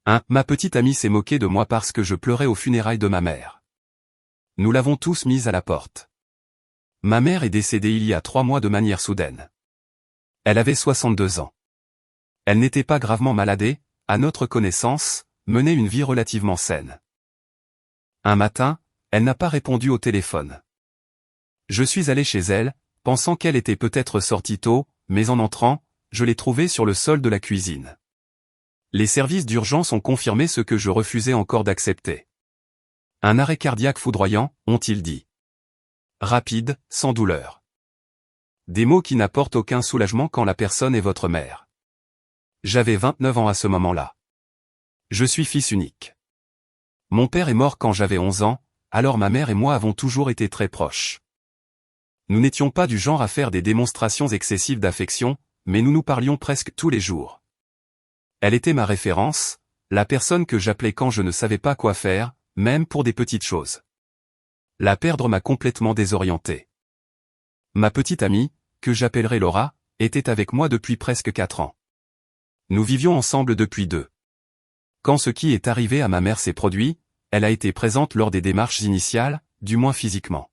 Ma petite amie s'est moquée de moi parce que je pleurais aux funérailles de ma mère. Nous l'avons tous mise à la porte. Ma mère est décédée il y a 3 mois de manière soudaine. Elle avait 62 ans. Elle n'était pas gravement malade et, à notre connaissance, menait une vie relativement saine. Un matin, elle n'a pas répondu au téléphone. Je suis allé chez elle, pensant qu'elle était peut-être sortie tôt, mais en entrant, je l'ai trouvée sur le sol de la cuisine. Les services d'urgence ont confirmé ce que je refusais encore d'accepter. Un arrêt cardiaque foudroyant, ont-ils dit. Rapide, sans douleur. Des mots qui n'apportent aucun soulagement quand la personne est votre mère. J'avais 29 ans à ce moment-là. Je suis fils unique. Mon père est mort quand j'avais 11 ans, alors ma mère et moi avons toujours été très proches. Nous n'étions pas du genre à faire des démonstrations excessives d'affection, mais nous nous parlions presque tous les jours. Elle était ma référence, la personne que j'appelais quand je ne savais pas quoi faire, même pour des petites choses. La perdre m'a complètement désorienté. Ma petite amie, que j'appellerai Laura, était avec moi depuis presque 4 ans. Nous vivions ensemble depuis 2. Quand ce qui est arrivé à ma mère s'est produit, elle a été présente lors des démarches initiales, du moins physiquement.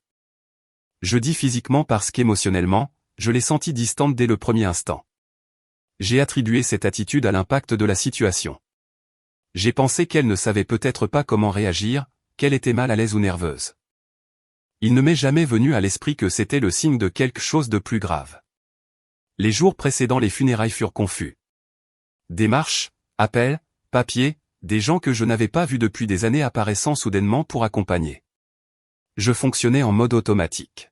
Je dis physiquement parce qu'émotionnellement, je l'ai sentie distante dès le premier instant. J'ai attribué cette attitude à l'impact de la situation. J'ai pensé qu'elle ne savait peut-être pas comment réagir, qu'elle était mal à l'aise ou nerveuse. Il ne m'est jamais venu à l'esprit que c'était le signe de quelque chose de plus grave. Les jours précédant les funérailles furent confus. Démarches, appels, papiers, des gens que je n'avais pas vus depuis des années apparaissant soudainement pour accompagner. Je fonctionnais en mode automatique.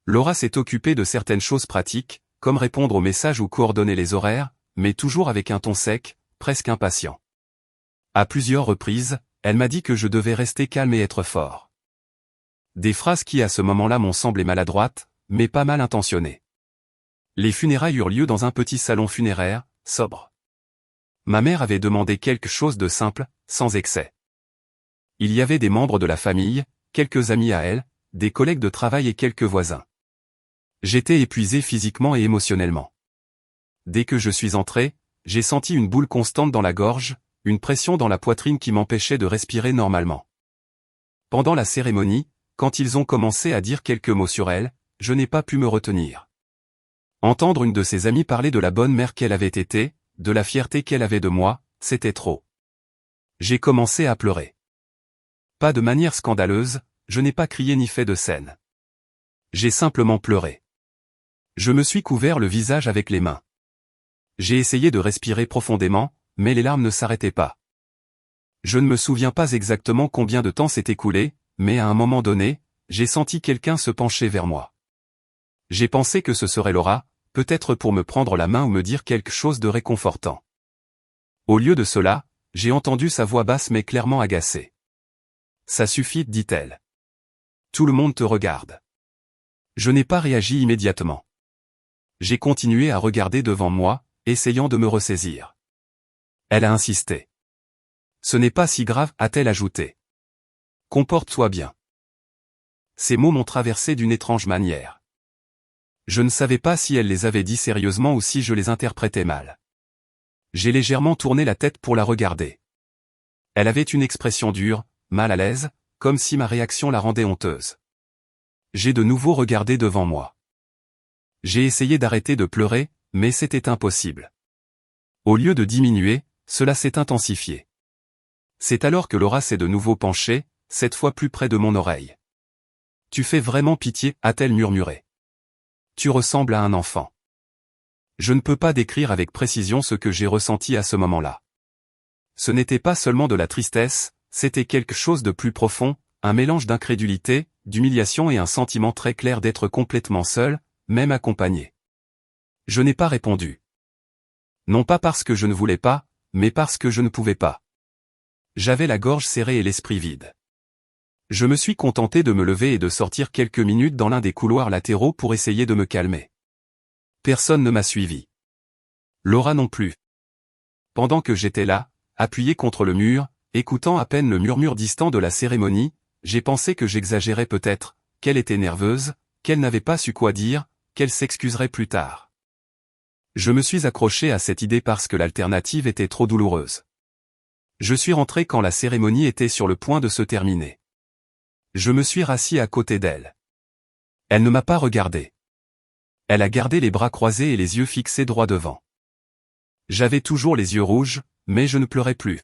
Laura s'est occupée de certaines choses pratiques, comme répondre aux messages ou coordonner les horaires, mais toujours avec un ton sec, presque impatient. À plusieurs reprises, elle m'a dit que je devais rester calme et être fort. Des phrases qui à ce moment-là m'ont semblé maladroites, mais pas mal intentionnées. Les funérailles eurent lieu dans un petit salon funéraire, sobre. Ma mère avait demandé quelque chose de simple, sans excès. Il y avait des membres de la famille, quelques amis à elle, des collègues de travail et quelques voisins. J'étais épuisé physiquement et émotionnellement. Dès que je suis entré, j'ai senti une boule constante dans la gorge, une pression dans la poitrine qui m'empêchait de respirer normalement. Pendant la cérémonie, quand ils ont commencé à dire quelques mots sur elle, je n'ai pas pu me retenir. Entendre une de ses amies parler de la bonne mère qu'elle avait été, de la fierté qu'elle avait de moi, c'était trop. J'ai commencé à pleurer. Pas de manière scandaleuse, je n'ai pas crié ni fait de scène. J'ai simplement pleuré. Je me suis couvert le visage avec les mains. J'ai essayé de respirer profondément, mais les larmes ne s'arrêtaient pas. Je ne me souviens pas exactement combien de temps s'est écoulé, mais à un moment donné, j'ai senti quelqu'un se pencher vers moi. J'ai pensé que ce serait Laura, peut-être pour me prendre la main ou me dire quelque chose de réconfortant. Au lieu de cela, j'ai entendu sa voix basse mais clairement agacée. « Ça suffit, dit-elle. Tout le monde te regarde. » Je n'ai pas réagi immédiatement. J'ai continué à regarder devant moi, essayant de me ressaisir. Elle a insisté. « Ce n'est pas si grave, a-t-elle ajouté. Comporte-toi bien. » Ces mots m'ont traversé d'une étrange manière. Je ne savais pas si elle les avait dit sérieusement ou si je les interprétais mal. J'ai légèrement tourné la tête pour la regarder. Elle avait une expression dure, mal à l'aise, comme si ma réaction la rendait honteuse. J'ai de nouveau regardé devant moi. J'ai essayé d'arrêter de pleurer, mais c'était impossible. Au lieu de diminuer, cela s'est intensifié. C'est alors que Laura s'est de nouveau penchée, cette fois plus près de mon oreille. « Tu fais vraiment pitié, a-t-elle murmuré. Tu ressembles à un enfant. » Je ne peux pas décrire avec précision ce que j'ai ressenti à ce moment-là. Ce n'était pas seulement de la tristesse, c'était quelque chose de plus profond, un mélange d'incrédulité, d'humiliation et un sentiment très clair d'être complètement seul, même accompagné. Je n'ai pas répondu. Non pas parce que je ne voulais pas, mais parce que je ne pouvais pas. J'avais la gorge serrée et l'esprit vide. Je me suis contenté de me lever et de sortir quelques minutes dans l'un des couloirs latéraux pour essayer de me calmer. Personne ne m'a suivi. Laura non plus. Pendant que j'étais là, appuyé contre le mur, écoutant à peine le murmure distant de la cérémonie, j'ai pensé que j'exagérais peut-être, qu'elle était nerveuse, qu'elle n'avait pas su quoi dire, qu'elle s'excuserait plus tard. Je me suis accroché à cette idée parce que l'alternative était trop douloureuse. Je suis rentré quand la cérémonie était sur le point de se terminer. Je me suis rassis à côté d'elle. Elle ne m'a pas regardé. Elle a gardé les bras croisés et les yeux fixés droit devant. J'avais toujours les yeux rouges, mais je ne pleurais plus.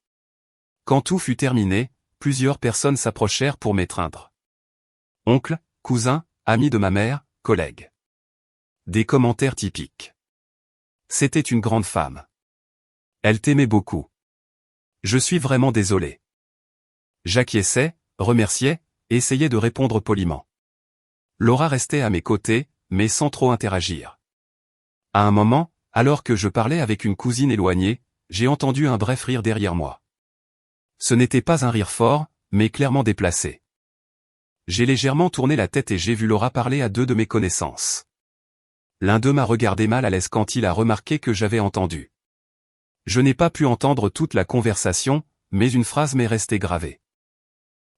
Quand tout fut terminé, plusieurs personnes s'approchèrent pour m'étreindre. Oncle, cousin, amis de ma mère, collègues. Des commentaires typiques. C'était une grande femme. Elle t'aimait beaucoup. Je suis vraiment désolé. J'acquiesçais, remerciais, essayais de répondre poliment. Laura restait à mes côtés, mais sans trop interagir. À un moment, alors que je parlais avec une cousine éloignée, j'ai entendu un bref rire derrière moi. Ce n'était pas un rire fort, mais clairement déplacé. J'ai légèrement tourné la tête et j'ai vu Laura parler à deux de mes connaissances. L'un d'eux m'a regardé mal à l'aise quand il a remarqué que j'avais entendu. Je n'ai pas pu entendre toute la conversation, mais une phrase m'est restée gravée.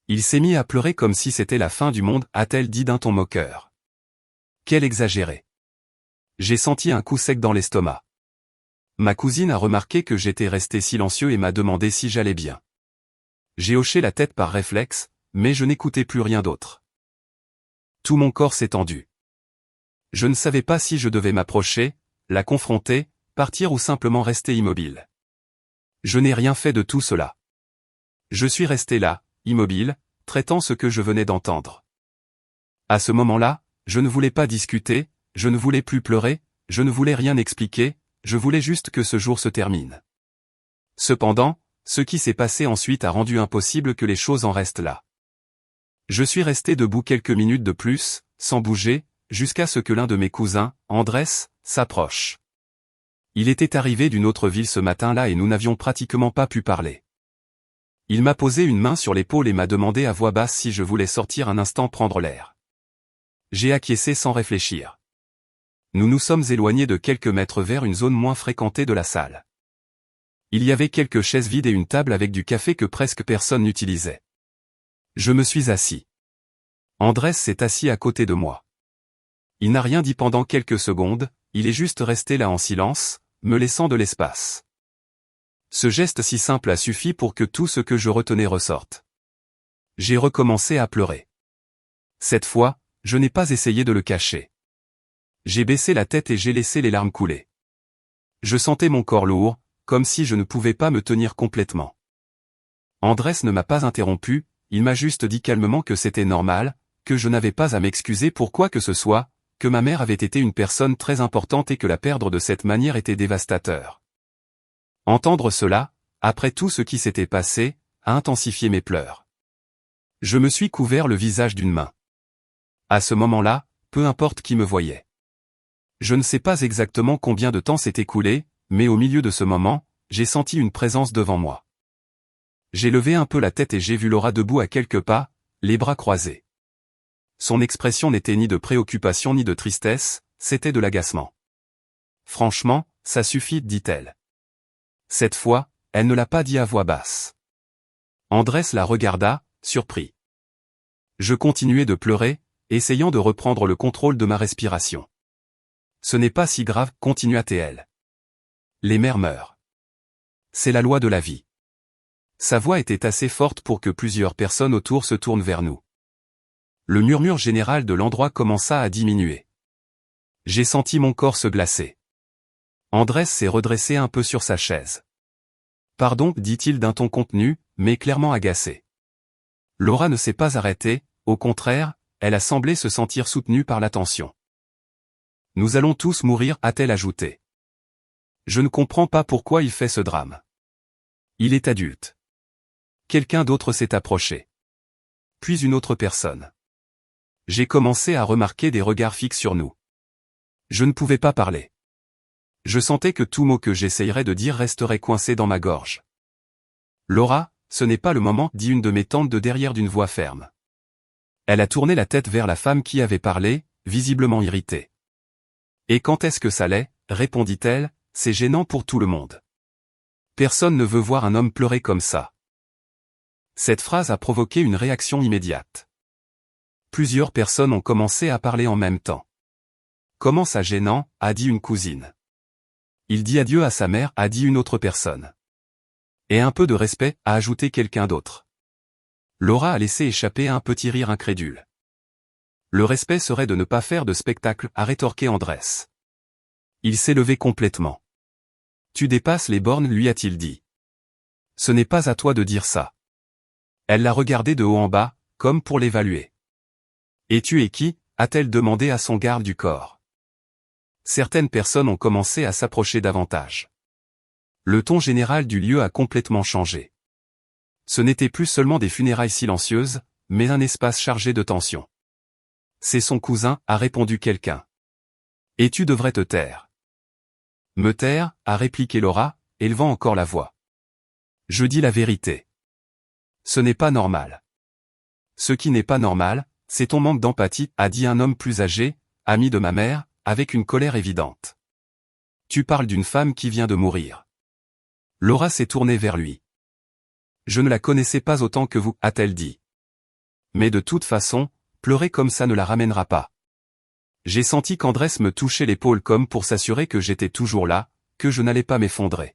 Il s'est mis à pleurer comme si c'était la fin du monde, a-t-elle dit d'un ton moqueur. Quel exagéré. J'ai senti un coup sec dans l'estomac. Ma cousine a remarqué que j'étais resté silencieux et m'a demandé si j'allais bien. J'ai hoché la tête par réflexe, mais je n'écoutais plus rien d'autre. Tout mon corps s'est tendu. Je ne savais pas si je devais m'approcher, la confronter, partir ou simplement rester immobile. Je n'ai rien fait de tout cela. Je suis resté là, immobile, traitant ce que je venais d'entendre. À ce moment-là, je ne voulais pas discuter, je ne voulais plus pleurer, je ne voulais rien expliquer, je voulais juste que ce jour se termine. Cependant, ce qui s'est passé ensuite a rendu impossible que les choses en restent là. Je suis resté debout quelques minutes de plus, sans bouger, jusqu'à ce que l'un de mes cousins, Andrés, s'approche. Il était arrivé d'une autre ville ce matin-là et nous n'avions pratiquement pas pu parler. Il m'a posé une main sur l'épaule et m'a demandé à voix basse si je voulais sortir un instant prendre l'air. J'ai acquiescé sans réfléchir. Nous nous sommes éloignés de quelques mètres vers une zone moins fréquentée de la salle. Il y avait quelques chaises vides et une table avec du café que presque personne n'utilisait. Je me suis assis. Andrés s'est assis à côté de moi. Il n'a rien dit pendant quelques secondes, il est juste resté là en silence, me laissant de l'espace. Ce geste si simple a suffi pour que tout ce que je retenais ressorte. J'ai recommencé à pleurer. Cette fois, je n'ai pas essayé de le cacher. J'ai baissé la tête et j'ai laissé les larmes couler. Je sentais mon corps lourd, comme si je ne pouvais pas me tenir complètement. Andrés ne m'a pas interrompu, il m'a juste dit calmement que c'était normal, que je n'avais pas à m'excuser pour quoi que ce soit, que ma mère avait été une personne très importante et que la perdre de cette manière était dévastateur. Entendre cela, après tout ce qui s'était passé, a intensifié mes pleurs. Je me suis couvert le visage d'une main. À ce moment-là, peu importe qui me voyait. Je ne sais pas exactement combien de temps s'est écoulé, mais au milieu de ce moment, j'ai senti une présence devant moi. J'ai levé un peu la tête et j'ai vu Laura debout à quelques pas, les bras croisés. Son expression n'était ni de préoccupation ni de tristesse, c'était de l'agacement. Franchement, ça suffit, dit-elle. Cette fois, elle ne l'a pas dit à voix basse. Andrés la regarda, surpris. Je continuais de pleurer, essayant de reprendre le contrôle de ma respiration. Ce n'est pas si grave, continua-t-elle. Les mères meurent. C'est la loi de la vie. Sa voix était assez forte pour que plusieurs personnes autour se tournent vers nous. Le murmure général de l'endroit commença à diminuer. J'ai senti mon corps se glacer. Andrés s'est redressé un peu sur sa chaise. Pardon, dit-il d'un ton contenu, mais clairement agacé. Laura ne s'est pas arrêtée, au contraire, elle a semblé se sentir soutenue par l'attention. Nous allons tous mourir, a-t-elle ajouté. Je ne comprends pas pourquoi il fait ce drame. Il est adulte. Quelqu'un d'autre s'est approché. Puis une autre personne. J'ai commencé à remarquer des regards fixes sur nous. Je ne pouvais pas parler. Je sentais que tout mot que j'essayerais de dire resterait coincé dans ma gorge. Laura, ce n'est pas le moment, dit une de mes tantes de derrière d'une voix ferme. Elle a tourné la tête vers la femme qui avait parlé, visiblement irritée. Et quand est-ce que ça l'est, répondit-elle, c'est gênant pour tout le monde. Personne ne veut voir un homme pleurer comme ça. Cette phrase a provoqué une réaction immédiate. Plusieurs personnes ont commencé à parler en même temps. Comment ça gênant, a dit une cousine. Il dit adieu à sa mère, a dit une autre personne. Et un peu de respect, a ajouté quelqu'un d'autre. Laura a laissé échapper un petit rire incrédule. Le respect serait de ne pas faire de spectacle, a rétorqué Andrés. Il s'est levé complètement. Tu dépasses les bornes, lui a-t-il dit. Ce n'est pas à toi de dire ça. Elle l'a regardé de haut en bas, comme pour l'évaluer. Et tu es qui, a-t-elle demandé à son garde du corps. Certaines personnes ont commencé à s'approcher davantage. Le ton général du lieu a complètement changé. Ce n'était plus seulement des funérailles silencieuses, mais un espace chargé de tension. C'est son cousin, a répondu quelqu'un. Et tu devrais te taire. Me taire, a répliqué Laura, élevant encore la voix. Je dis la vérité. Ce n'est pas normal. Ce qui n'est pas normal, c'est ton manque d'empathie, a dit un homme plus âgé, ami de ma mère, avec une colère évidente. Tu parles d'une femme qui vient de mourir. Laura s'est tournée vers lui. Je ne la connaissais pas autant que vous, a-t-elle dit. Mais de toute façon, pleurer comme ça ne la ramènera pas. J'ai senti qu'Andrés me touchait l'épaule comme pour s'assurer que j'étais toujours là, que je n'allais pas m'effondrer.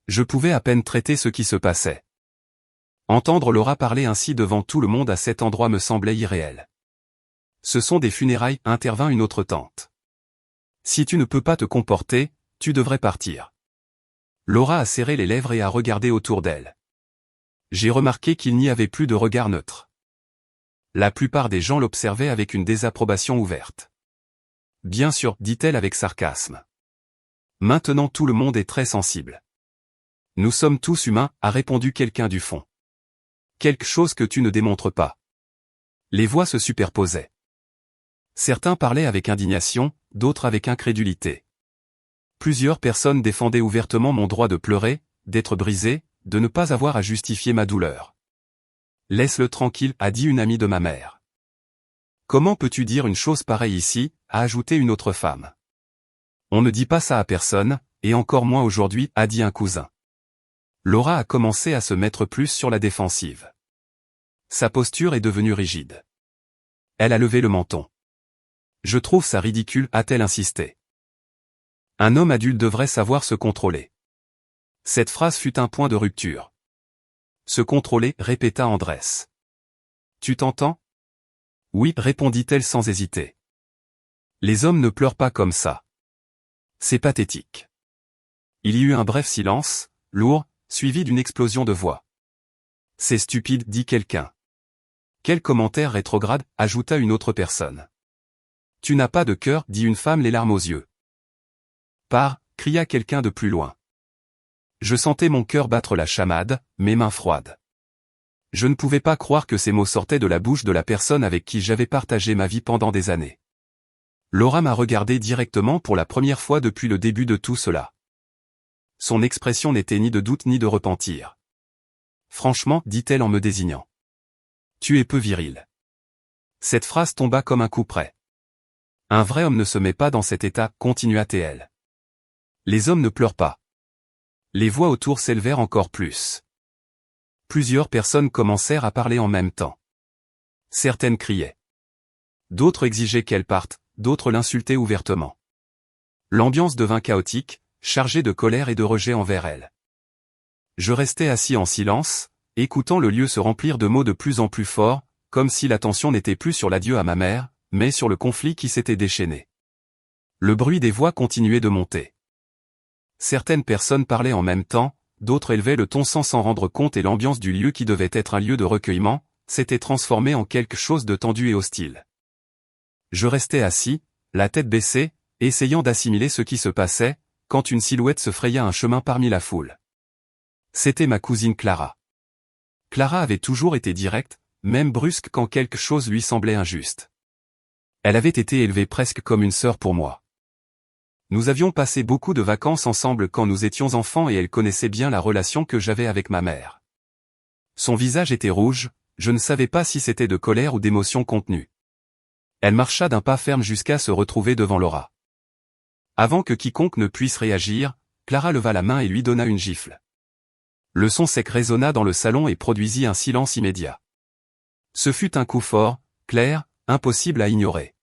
Je pouvais à peine traiter ce qui se passait. Entendre Laura parler ainsi devant tout le monde à cet endroit me semblait irréel. Ce sont des funérailles, intervint une autre tante. Si tu ne peux pas te comporter, tu devrais partir. Laura a serré les lèvres et a regardé autour d'elle. J'ai remarqué qu'il n'y avait plus de regard neutre. La plupart des gens l'observaient avec une désapprobation ouverte. Bien sûr, dit-elle avec sarcasme. Maintenant tout le monde est très sensible. Nous sommes tous humains, a répondu quelqu'un du fond. Quelque chose que tu ne démontres pas. Les voix se superposaient. Certains parlaient avec indignation, d'autres avec incrédulité. Plusieurs personnes défendaient ouvertement mon droit de pleurer, d'être brisé, de ne pas avoir à justifier ma douleur. Laisse-le tranquille, a dit une amie de ma mère. Comment peux-tu dire une chose pareille ici, a ajouté une autre femme. On ne dit pas ça à personne, et encore moins aujourd'hui, a dit un cousin. Laura a commencé à se mettre plus sur la défensive. Sa posture est devenue rigide. Elle a levé le menton. Je trouve ça ridicule, a-t-elle insisté. Un homme adulte devrait savoir se contrôler. Cette phrase fut un point de rupture. Se contrôler, répéta Andrés. Tu t'entends? Oui, répondit-elle sans hésiter. Les hommes ne pleurent pas comme ça. C'est pathétique. Il y eut un bref silence, lourd, suivi d'une explosion de voix. C'est stupide, dit quelqu'un. Quel commentaire rétrograde, ajouta une autre personne. Tu n'as pas de cœur, dit une femme les larmes aux yeux. Pars, cria quelqu'un de plus loin. Je sentais mon cœur battre la chamade, mes mains froides. Je ne pouvais pas croire que ces mots sortaient de la bouche de la personne avec qui j'avais partagé ma vie pendant des années. Laura m'a regardé directement pour la première fois depuis le début de tout cela. Son expression n'était ni de doute ni de repentir. Franchement, dit-elle en me désignant. Tu es peu viril. Cette phrase tomba comme un coup près. Un vrai homme ne se met pas dans cet état, continua-t-elle. Les hommes ne pleurent pas. Les voix autour s'élevèrent encore plus. Plusieurs personnes commencèrent à parler en même temps. Certaines criaient. D'autres exigeaient qu'elle parte, d'autres l'insultaient ouvertement. L'ambiance devint chaotique, chargée de colère et de rejet envers elle. Je restais assis en silence, écoutant le lieu se remplir de mots de plus en plus forts, comme si l'attention n'était plus sur l'adieu à ma mère, mais sur le conflit qui s'était déchaîné. Le bruit des voix continuait de monter. Certaines personnes parlaient en même temps, d'autres élevaient le ton sans s'en rendre compte et l'ambiance du lieu qui devait être un lieu de recueillement, s'était transformée en quelque chose de tendu et hostile. Je restais assis, la tête baissée, essayant d'assimiler ce qui se passait, quand une silhouette se fraya un chemin parmi la foule. C'était ma cousine Clara. Clara avait toujours été directe, même brusque quand quelque chose lui semblait injuste. Elle avait été élevée presque comme une sœur pour moi. Nous avions passé beaucoup de vacances ensemble quand nous étions enfants et elle connaissait bien la relation que j'avais avec ma mère. Son visage était rouge, je ne savais pas si c'était de colère ou d'émotion contenue. Elle marcha d'un pas ferme jusqu'à se retrouver devant Laura. Avant que quiconque ne puisse réagir, Clara leva la main et lui donna une gifle. Le son sec résonna dans le salon et produisit un silence immédiat. Ce fut un coup fort, clair, impossible à ignorer.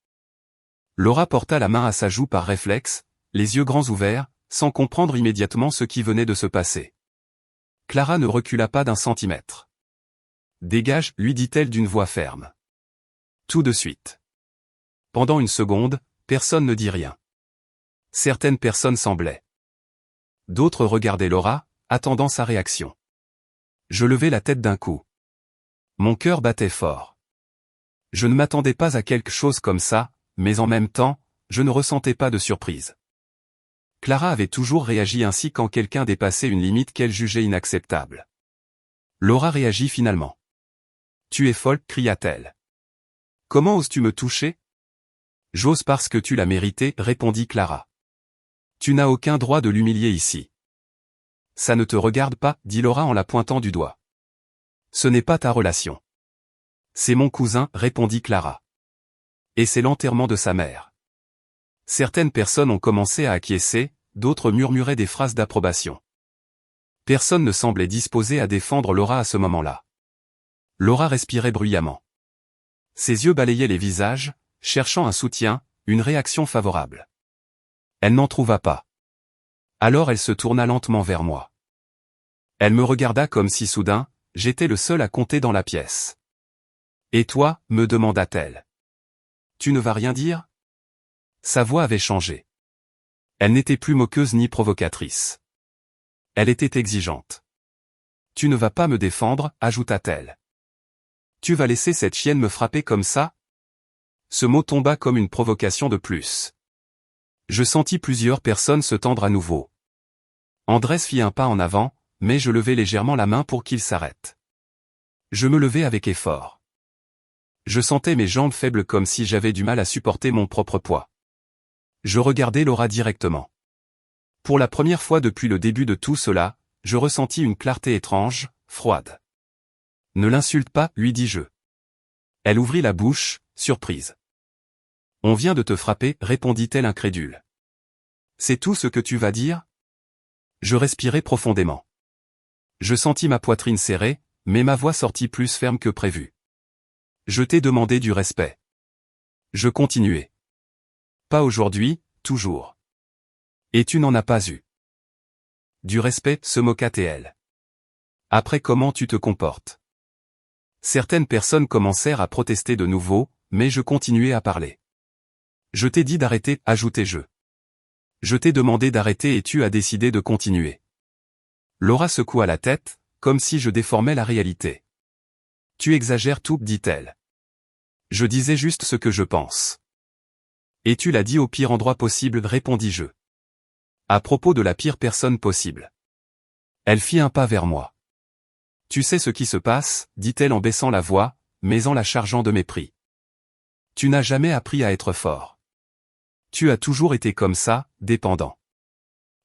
Laura porta la main à sa joue par réflexe, les yeux grands ouverts, sans comprendre immédiatement ce qui venait de se passer. Clara ne recula pas d'un centimètre. Dégage, lui dit-elle d'une voix ferme. Tout de suite. Pendant une seconde, personne ne dit rien. Certaines personnes semblaient. D'autres regardaient Laura, attendant sa réaction. Je levai la tête d'un coup. Mon cœur battait fort. Je ne m'attendais pas à quelque chose comme ça, mais en même temps, je ne ressentais pas de surprise. Clara avait toujours réagi ainsi quand quelqu'un dépassait une limite qu'elle jugeait inacceptable. Laura réagit finalement. Tu es folle, cria-t-elle. Comment oses-tu me toucher? J'ose parce que tu l'as mérité, répondit Clara. Tu n'as aucun droit de l'humilier ici. Ça ne te regarde pas, dit Laura en la pointant du doigt. Ce n'est pas ta relation. C'est mon cousin, répondit Clara. Et c'est l'enterrement de sa mère. Certaines personnes ont commencé à acquiescer, d'autres murmuraient des phrases d'approbation. Personne ne semblait disposé à défendre Laura à ce moment-là. Laura respirait bruyamment. Ses yeux balayaient les visages, cherchant un soutien, une réaction favorable. Elle n'en trouva pas. Alors elle se tourna lentement vers moi. Elle me regarda comme si soudain, j'étais le seul à compter dans la pièce. « Et toi ?» me demanda-t-elle. « Tu ne vas rien dire ?» Sa voix avait changé. Elle n'était plus moqueuse ni provocatrice. Elle était exigeante. « Tu ne vas pas me défendre ?» ajouta-t-elle. « Tu vas laisser cette chienne me frapper comme ça ?» Ce mot tomba comme une provocation de plus. Je sentis plusieurs personnes se tendre à nouveau. Andrés fit un pas en avant, mais je levai légèrement la main pour qu'il s'arrête. Je me levai avec effort. Je sentais mes jambes faibles comme si j'avais du mal à supporter mon propre poids. Je regardai Laura directement. Pour la première fois depuis le début de tout cela, je ressentis une clarté étrange, froide. « Ne l'insulte pas, lui dis-je. » Elle ouvrit la bouche, surprise. « On vient de te frapper, répondit-elle incrédule. C'est tout ce que tu vas dire? » Je respirai profondément. Je sentis ma poitrine serrée, mais ma voix sortit plus ferme que prévu. Je t'ai demandé du respect. Je continuai. Pas aujourd'hui, toujours. Et tu n'en as pas eu. Du respect, se moqua-t-elle. Après comment tu te comportes? Certaines personnes commencèrent à protester de nouveau, mais je continuai à parler. Je t'ai dit d'arrêter, ajoutai-je. Je t'ai demandé d'arrêter et tu as décidé de continuer. Laura secoua la tête, comme si je déformais la réalité. Tu exagères tout, dit-elle. Je disais juste ce que je pense. Et tu l'as dit au pire endroit possible, répondis-je. À propos de la pire personne possible. Elle fit un pas vers moi. Tu sais ce qui se passe, dit-elle en baissant la voix, mais en la chargeant de mépris. Tu n'as jamais appris à être fort. Tu as toujours été comme ça, dépendant.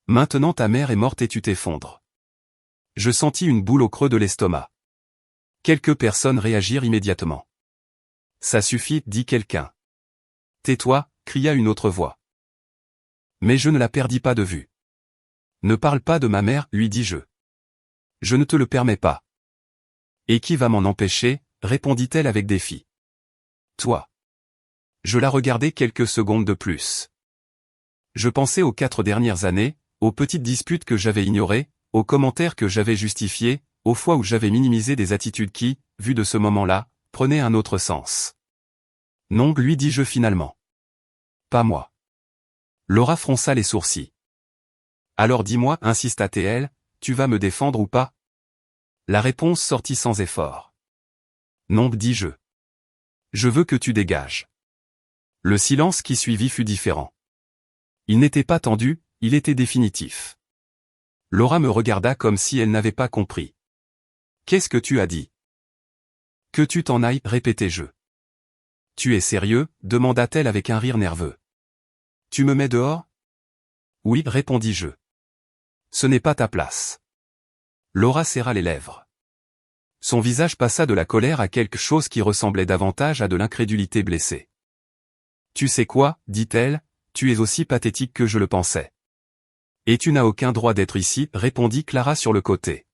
Maintenant ta mère est morte et tu t'effondres. Je sentis une boule au creux de l'estomac. Quelques personnes réagirent immédiatement. Ça suffit, dit quelqu'un. Tais-toi, cria une autre voix. Mais je ne la perdis pas de vue. Ne parle pas de ma mère, lui dis-je. Je ne te le permets pas. Et qui va m'en empêcher, répondit-elle avec défi. Toi. Je la regardai quelques secondes de plus. Je pensais aux 4 dernières années, aux petites disputes que j'avais ignorées, aux commentaires que j'avais justifiés, aux fois où j'avais minimisé des attitudes qui, vues de ce moment-là, prenaient un autre sens. Non, lui dis-je finalement. Pas moi. Laura fronça les sourcils. Alors dis-moi, insista-t-elle, tu vas me défendre ou pas? La réponse sortit sans effort. Non, dis-je. Je veux que tu dégages. Le silence qui suivit fut différent. Il n'était pas tendu, il était définitif. Laura me regarda comme si elle n'avait pas compris. Qu'est-ce que tu as dit? Que tu t'en ailles, répétai-je. Tu es sérieux? Demanda-t-elle avec un rire nerveux. Tu me mets dehors? Oui, répondis-je. Ce n'est pas ta place. Laura serra les lèvres. Son visage passa de la colère à quelque chose qui ressemblait davantage à de l'incrédulité blessée. Tu sais quoi, dit-elle, tu es aussi pathétique que je le pensais. Et tu n'as aucun droit d'être ici, répondit Clara sur le côté.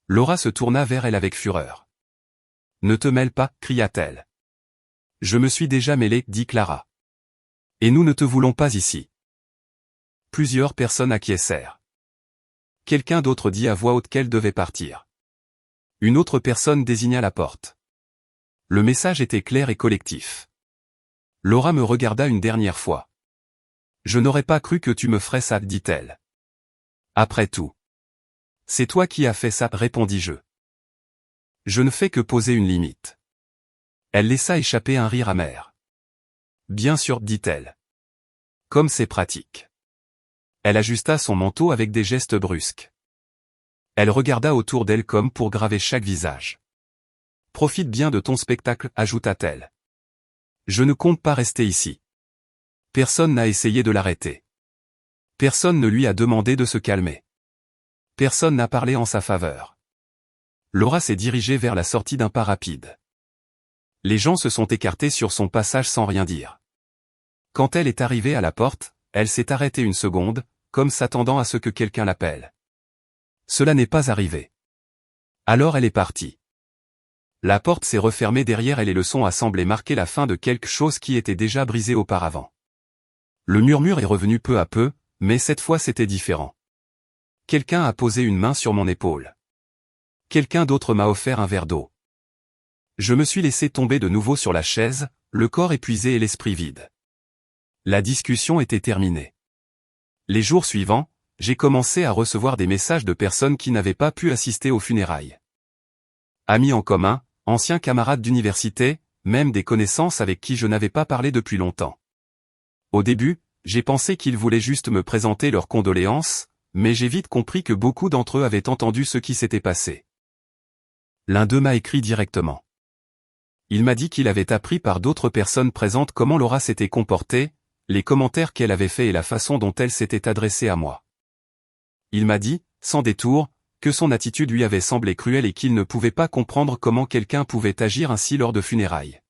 Laura se tourna vers elle avec fureur. Ne te mêle pas, cria-t-elle. Je me suis déjà mêlée, dit Clara. Et nous ne te voulons pas ici. Plusieurs personnes acquiescèrent. Quelqu'un d'autre dit à voix haute qu'elle devait partir. Une autre personne désigna la porte. Le message était clair et collectif. Laura me regarda une dernière fois. Je n'aurais pas cru que tu me ferais ça, dit-elle. Après tout. C'est toi qui as fait ça, répondis-je. Je ne fais que poser une limite. Elle laissa échapper un rire amer. Bien sûr, dit-elle. Comme c'est pratique. Elle ajusta son manteau avec des gestes brusques. Elle regarda autour d'elle comme pour graver chaque visage. Profite bien de ton spectacle, ajouta-t-elle. Je ne compte pas rester ici. Personne n'a essayé de l'arrêter. Personne ne lui a demandé de se calmer. Personne n'a parlé en sa faveur. Laura s'est dirigée vers la sortie d'un pas rapide. Les gens se sont écartés sur son passage sans rien dire. Quand elle est arrivée à la porte, elle s'est arrêtée une seconde, comme s'attendant à ce que quelqu'un l'appelle. Cela n'est pas arrivé. Alors elle est partie. La porte s'est refermée derrière elle et le son a semblé marquer la fin de quelque chose qui était déjà brisé auparavant. Le murmure est revenu peu à peu, mais cette fois c'était différent. Quelqu'un a posé une main sur mon épaule. Quelqu'un d'autre m'a offert un verre d'eau. Je me suis laissé tomber de nouveau sur la chaise, le corps épuisé et l'esprit vide. La discussion était terminée. Les jours suivants, j'ai commencé à recevoir des messages de personnes qui n'avaient pas pu assister aux funérailles. Amis en commun, anciens camarades d'université, même des connaissances avec qui je n'avais pas parlé depuis longtemps. Au début, j'ai pensé qu'ils voulaient juste me présenter leurs condoléances, mais j'ai vite compris que beaucoup d'entre eux avaient entendu ce qui s'était passé. L'un d'eux m'a écrit directement. Il m'a dit qu'il avait appris par d'autres personnes présentes comment Laura s'était comportée, les commentaires qu'elle avait faits et la façon dont elle s'était adressée à moi. Il m'a dit, sans détour, que son attitude lui avait semblé cruelle et qu'il ne pouvait pas comprendre comment quelqu'un pouvait agir ainsi lors de funérailles.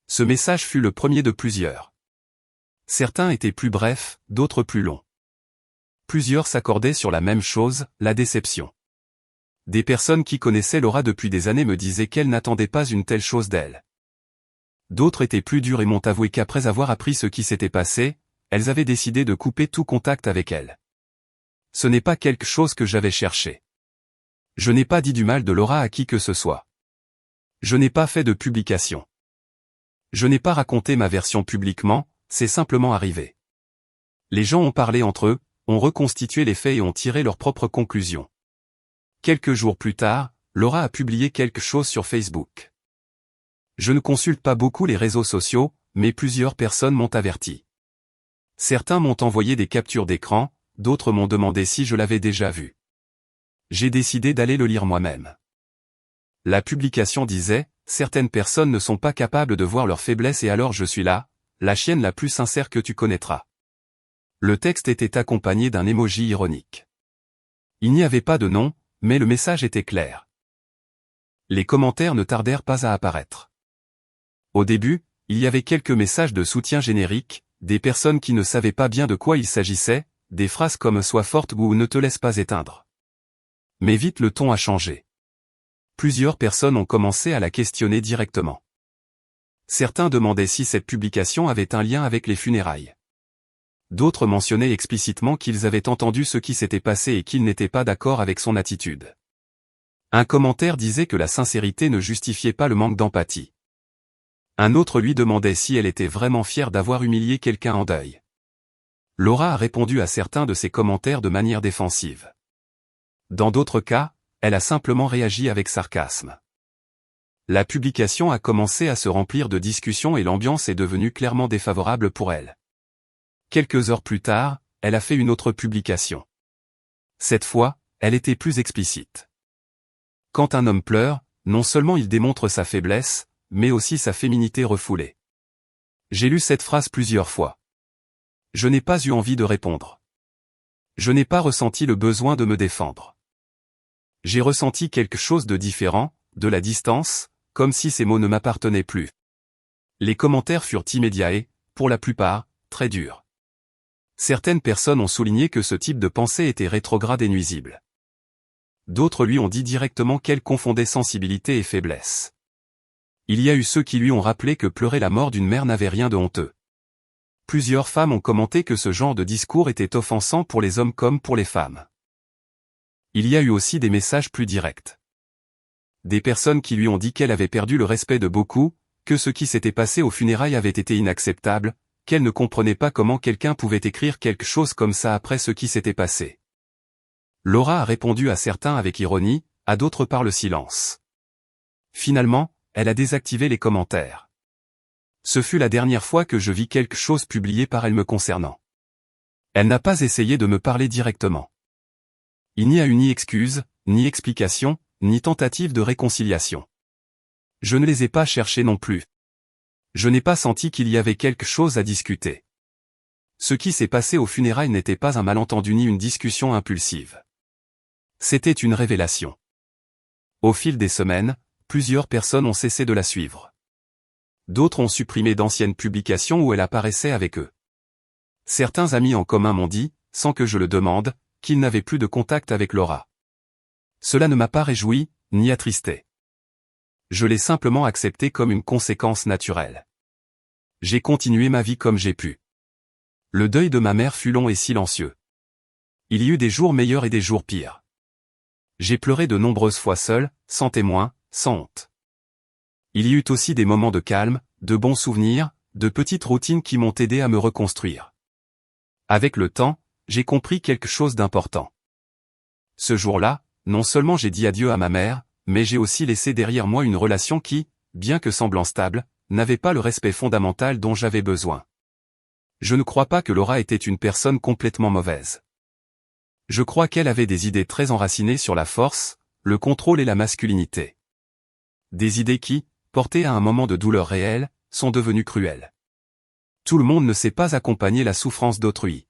Ce message fut le premier de plusieurs. Certains étaient plus brefs, d'autres plus longs. Plusieurs s'accordaient sur la même chose, la déception. Des personnes qui connaissaient Laura depuis des années me disaient qu'elles n'attendaient pas une telle chose d'elle. D'autres étaient plus dures et m'ont avoué qu'après avoir appris ce qui s'était passé, elles avaient décidé de couper tout contact avec elle. Ce n'est pas quelque chose que j'avais cherché. Je n'ai pas dit du mal de Laura à qui que ce soit. Je n'ai pas fait de publication. Je n'ai pas raconté ma version publiquement, c'est simplement arrivé. Les gens ont parlé entre eux, ont reconstitué les faits et ont tiré leurs propres conclusions. Quelques jours plus tard, Laura a publié quelque chose sur Facebook. Je ne consulte pas beaucoup les réseaux sociaux, mais plusieurs personnes m'ont averti. Certains m'ont envoyé des captures d'écran, d'autres m'ont demandé si je l'avais déjà vu. J'ai décidé d'aller le lire moi-même. La publication disait, « Certaines personnes ne sont pas capables de voir leurs faiblesses et alors je suis là, la chienne la plus sincère que tu connaîtras. » Le texte était accompagné d'un emoji ironique. Il n'y avait pas de nom, mais le message était clair. Les commentaires ne tardèrent pas à apparaître. Au début, il y avait quelques messages de soutien génériques, des personnes qui ne savaient pas bien de quoi il s'agissait, des phrases comme « Sois forte » ou « Ne te laisse pas éteindre ». Mais vite le ton a changé. Plusieurs personnes ont commencé à la questionner directement. Certains demandaient si cette publication avait un lien avec les funérailles. D'autres mentionnaient explicitement qu'ils avaient entendu ce qui s'était passé et qu'ils n'étaient pas d'accord avec son attitude. Un commentaire disait que la sincérité ne justifiait pas le manque d'empathie. Un autre lui demandait si elle était vraiment fière d'avoir humilié quelqu'un en deuil. Laura a répondu à certains de ces commentaires de manière défensive. Dans d'autres cas, elle a simplement réagi avec sarcasme. La publication a commencé à se remplir de discussions et l'ambiance est devenue clairement défavorable pour elle. Quelques heures plus tard, elle a fait une autre publication. Cette fois, elle était plus explicite. Quand un homme pleure, non seulement il démontre sa faiblesse, mais aussi sa féminité refoulée. J'ai lu cette phrase plusieurs fois. Je n'ai pas eu envie de répondre. Je n'ai pas ressenti le besoin de me défendre. J'ai ressenti quelque chose de différent, de la distance, comme si ces mots ne m'appartenaient plus. Les commentaires furent immédiats et, pour la plupart, très durs. Certaines personnes ont souligné que ce type de pensée était rétrograde et nuisible. D'autres lui ont dit directement qu'elle confondait sensibilité et faiblesse. Il y a eu ceux qui lui ont rappelé que pleurer la mort d'une mère n'avait rien de honteux. Plusieurs femmes ont commenté que ce genre de discours était offensant pour les hommes comme pour les femmes. Il y a eu aussi des messages plus directs. Des personnes qui lui ont dit qu'elle avait perdu le respect de beaucoup, que ce qui s'était passé aux funérailles avait été inacceptable, qu'elle ne comprenait pas comment quelqu'un pouvait écrire quelque chose comme ça après ce qui s'était passé. Laura a répondu à certains avec ironie, à d'autres par le silence. Finalement, elle a désactivé les commentaires. Ce fut la dernière fois que je vis quelque chose publié par elle me concernant. Elle n'a pas essayé de me parler directement. Il n'y a eu ni excuse, ni explication, ni tentative de réconciliation. Je ne les ai pas cherchées non plus. Je n'ai pas senti qu'il y avait quelque chose à discuter. Ce qui s'est passé aux funérailles n'était pas un malentendu ni une discussion impulsive. C'était une révélation. Au fil des semaines, plusieurs personnes ont cessé de la suivre. D'autres ont supprimé d'anciennes publications où elle apparaissait avec eux. Certains amis en commun m'ont dit, sans que je le demande, qu'ils n'avaient plus de contact avec Laura. Cela ne m'a pas réjoui, ni attristé. Je l'ai simplement accepté comme une conséquence naturelle. J'ai continué ma vie comme j'ai pu. Le deuil de ma mère fut long et silencieux. Il y eut des jours meilleurs et des jours pires. J'ai pleuré de nombreuses fois seul, sans témoin, sans honte. Il y eut aussi des moments de calme, de bons souvenirs, de petites routines qui m'ont aidé à me reconstruire. Avec le temps, j'ai compris quelque chose d'important. Ce jour-là, non seulement j'ai dit adieu à ma mère, mais j'ai aussi laissé derrière moi une relation qui, bien que semblant stable, n'avait pas le respect fondamental dont j'avais besoin. Je ne crois pas que Laura était une personne complètement mauvaise. Je crois qu'elle avait des idées très enracinées sur la force, le contrôle et la masculinité. Des idées qui, portées à un moment de douleur réelle, sont devenues cruelles. Tout le monde ne sait pas accompagner la souffrance d'autrui.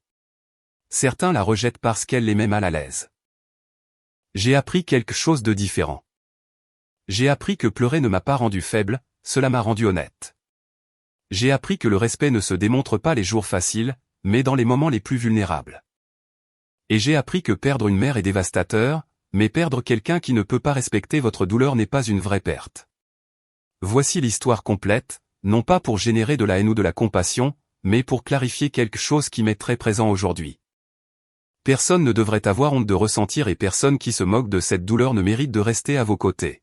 Certains la rejettent parce qu'elle les met mal à l'aise. J'ai appris quelque chose de différent. J'ai appris que pleurer ne m'a pas rendu faible, cela m'a rendu honnête. J'ai appris que le respect ne se démontre pas les jours faciles, mais dans les moments les plus vulnérables. Et j'ai appris que perdre une mère est dévastateur, mais perdre quelqu'un qui ne peut pas respecter votre douleur n'est pas une vraie perte. Voici l'histoire complète, non pas pour générer de la haine ou de la compassion, mais pour clarifier quelque chose qui m'est très présent aujourd'hui. Personne ne devrait avoir honte de ressentir et personne qui se moque de cette douleur ne mérite de rester à vos côtés.